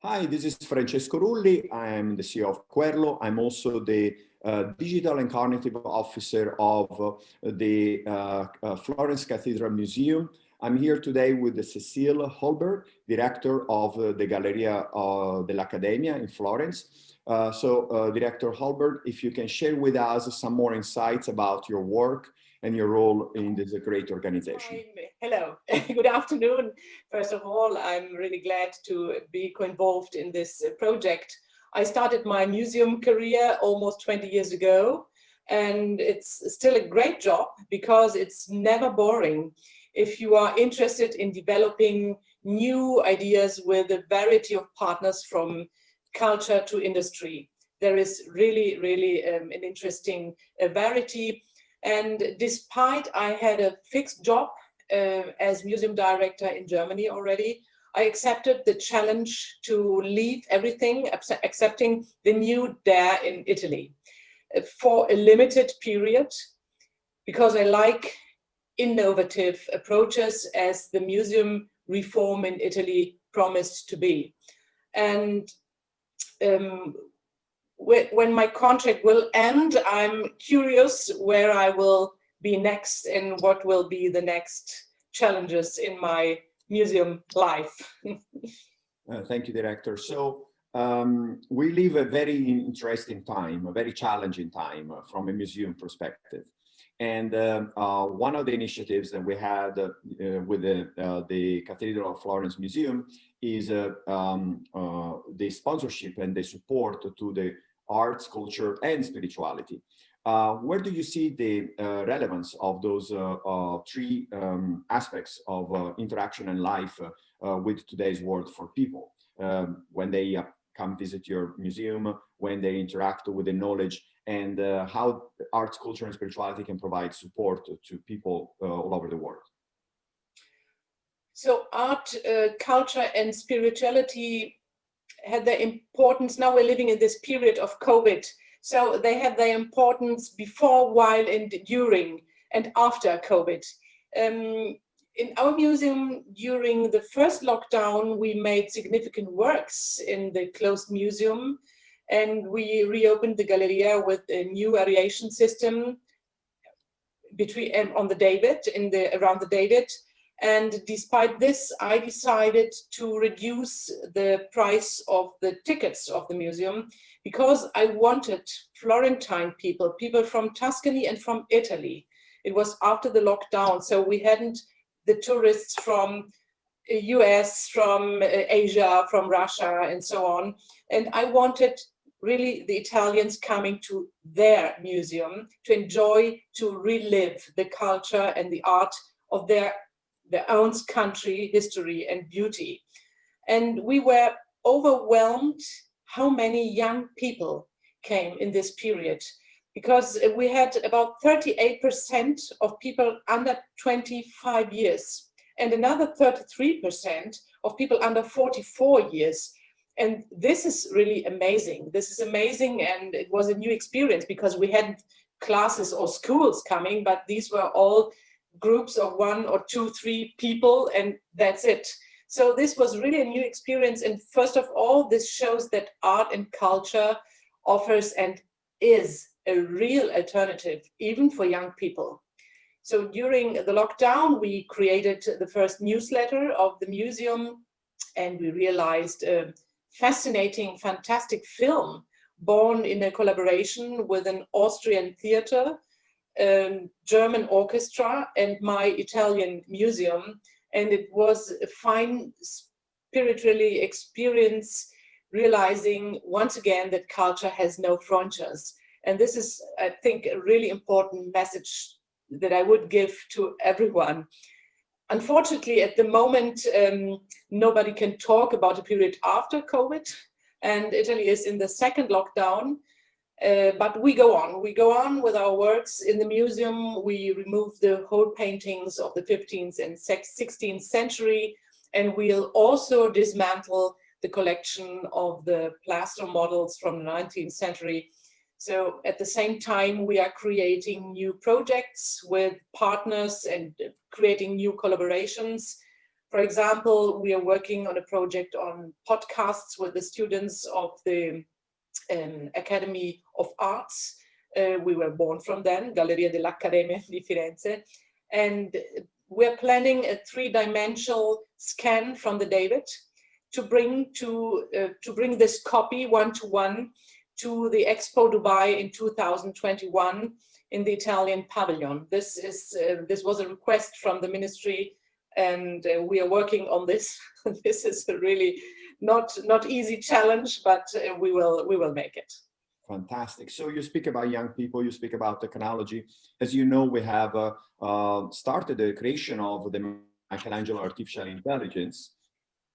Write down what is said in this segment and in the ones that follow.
Hi, this is Francesco Rulli. I am the CEO of Querlo. I'm also the Digital and Cognitive Officer of the Florence Cathedral Museum. I'm here today with Cecilie Hollberg, Director of the Galleria dell'Accademia in Florence. Director Hollberg, if you can share with us some more insights about your work and your role in this great organization. Hello, good afternoon. First of all, I'm really glad to be co-involved in this project. I started my museum career almost 20 years ago, and it's still a great job because it's never boring. If you are interested in developing new ideas with a variety of partners from culture to industry, there is really an interesting variety. And despite I had a fixed job as museum director in Germany already, I accepted the challenge to leave everything, accepting the new dare in Italy for a limited period, because I like innovative approaches as the museum reform in Italy promised to be. And when my contract will end, I'm curious where I will be next and what will be the next challenges in my museum life. Thank you, Director. So we live a very interesting time, a very challenging time from a museum perspective. And one of the initiatives that we had with the Cathedral of Florence Museum is the sponsorship and the support to the arts, culture, and spirituality. Where do you see the relevance of those three aspects of interaction and life with today's world for people when they come visit your museum, when they interact with the knowledge, and how arts, culture, and spirituality can provide support to people all over the world? So art, culture, and spirituality had their importance. Now we're living in this period of COVID. So they had their importance before, while, and during, and after COVID. In our museum, during the first lockdown, we made significant works in the closed museum, and we reopened the Galleria with a new aeration system on the David, around the David. And despite this, I decided to reduce the price of the tickets of the museum because I wanted Florentine people from Tuscany and from Italy. It was after the lockdown, so we hadn't the tourists from US, from Asia, from Russia, and so on. And I wanted really the Italians coming to their museum to enjoy, to relive the culture and the art of their own country, history, and beauty. And we were overwhelmed how many young people came in this period, because we had about 38% of people under 25 years and another 33% of people under 44 years. And this is really amazing. This is amazing, and it was a new experience because we hadn't classes or schools coming, but these were all groups of 1 or 2, 3 people, and that's it. So this was really a new experience. And first of all, this shows that art and culture offers and is a real alternative, even for young people. So during the lockdown, we created the first newsletter of the museum, and we realized a fascinating, fantastic film born in a collaboration with an Austrian theater, German orchestra, and my Italian museum. And it was a fine spiritually experience, realizing once again that culture has no frontiers. And this is, I think, a really important message that I would give to everyone. Unfortunately, at the moment, nobody can talk about a period after COVID, and Italy is in the second lockdown. But we go on with our works in the museum. We remove the whole paintings of the 15th and 16th century, and we'll also dismantle the collection of the plaster models from the 19th century. So at the same time, we are creating new projects with partners and creating new collaborations. For example, we are working on a project on podcasts with the students of the Academy of Arts. We were born from them, Galleria dell'Accademia di Firenze. And we're planning a three-dimensional scan from the David to bring this copy one-to-one to the Expo Dubai in 2021 in the Italian pavilion. This was a request from the ministry, and we are working on this. This is a really not easy challenge, but we will make it. Fantastic. So you speak about young people, you speak about technology. As you know, we have started the creation of the Michelangelo Artificial Intelligence,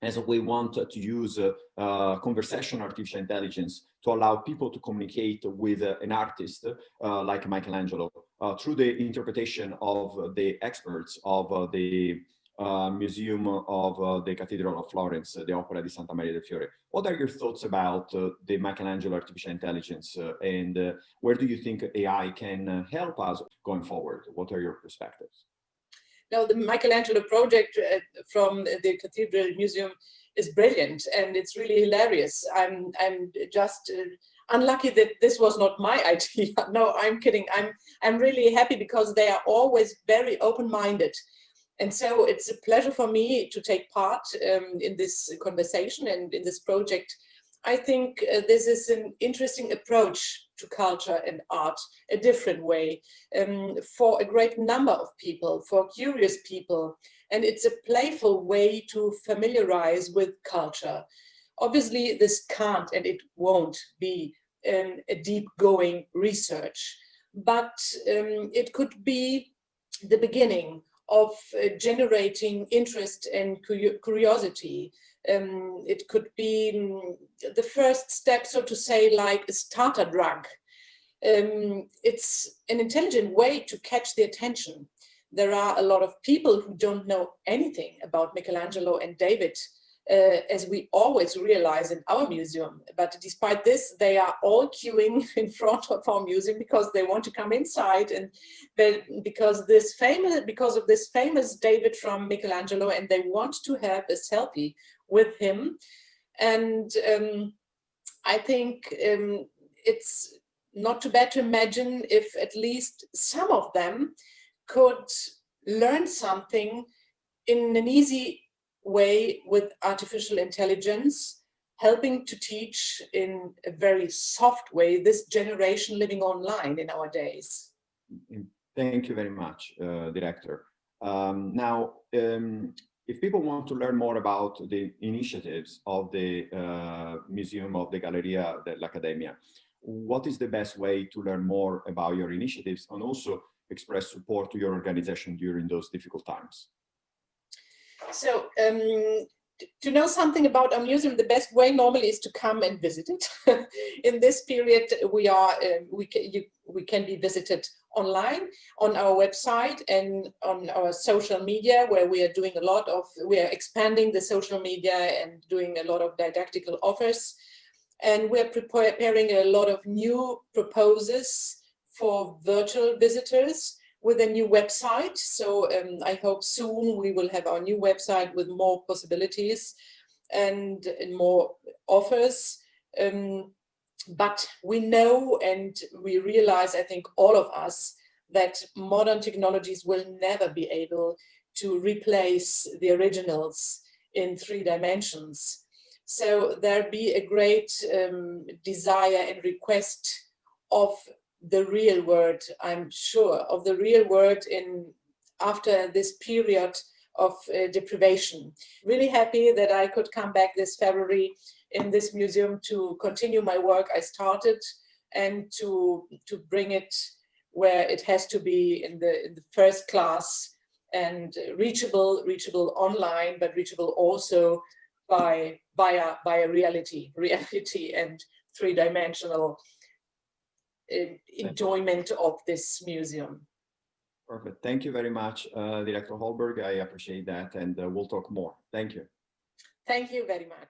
as we want to use conversational artificial intelligence to allow people to communicate with an artist like Michelangelo through the interpretation of the experts of the Museum of the Cathedral of Florence, the Opera di Santa Maria del Fiore. What are your thoughts about the Michelangelo Artificial Intelligence and where do you think AI can help us going forward? What are your perspectives? Now, the Michelangelo project from the Cathedral Museum is brilliant and it's really hilarious. I'm just unlucky that this was not my idea. No, I'm kidding. I'm really happy because they are always very open-minded. And so it's a pleasure for me to take part in this conversation and in this project. I think this is an interesting approach to culture and art, a different way for a great number of people, for curious people. And it's a playful way to familiarize with culture. Obviously, this can't and it won't be a deep-going research, but it could be the beginning of generating interest and curiosity. It could be the first step, so to say, like a starter drug. It's an intelligent way to catch the attention. There are a lot of people who don't know anything about Michelangelo and David, as we always realize in our museum. But despite this, they are all queuing in front of our museum because they want to come inside, and because of this famous David from Michelangelo, and they want to have a selfie with him. And I think it's not too bad to imagine if at least some of them could learn something in an easy way with artificial intelligence, helping to teach in a very soft way this generation living online in our days. Thank you very much, Director. Now, if people want to learn more about the initiatives of the Museum of the Galleria dell'Accademia, what is the best way to learn more about your initiatives and also express support to your organization during those difficult times? So to know something about our museum, the best way normally is to come and visit it. In this period, we can be visited online on our website and on our social media, where we are doing we are expanding the social media and doing a lot of didactical offers. And we're preparing a lot of new proposals for virtual visitors with a new website. So I hope soon we will have our new website with more possibilities and more offers. But we know and we realize, I think all of us, that modern technologies will never be able to replace the originals in 3 dimensions. So there be a great desire and request of the real world, I'm sure, of the real world after this period of deprivation. Really happy that I could come back this February in this museum to continue my work I started and to bring it where it has to be in the first class and reachable online, but reachable also via reality and 3-dimensional enjoyment of this museum. Perfect. Thank you very much, Director Hollberg. I appreciate that, and we'll talk more. Thank you. Thank you very much.